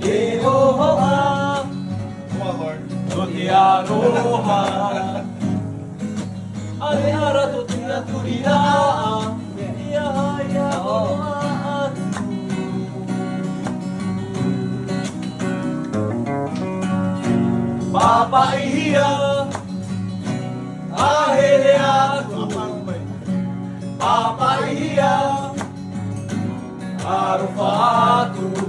Yehoha, Tutiaroha, Alehara Tutia Turina, Yahaya Papa Ihia, Aheleatu, Papa Ihia, Arufatu.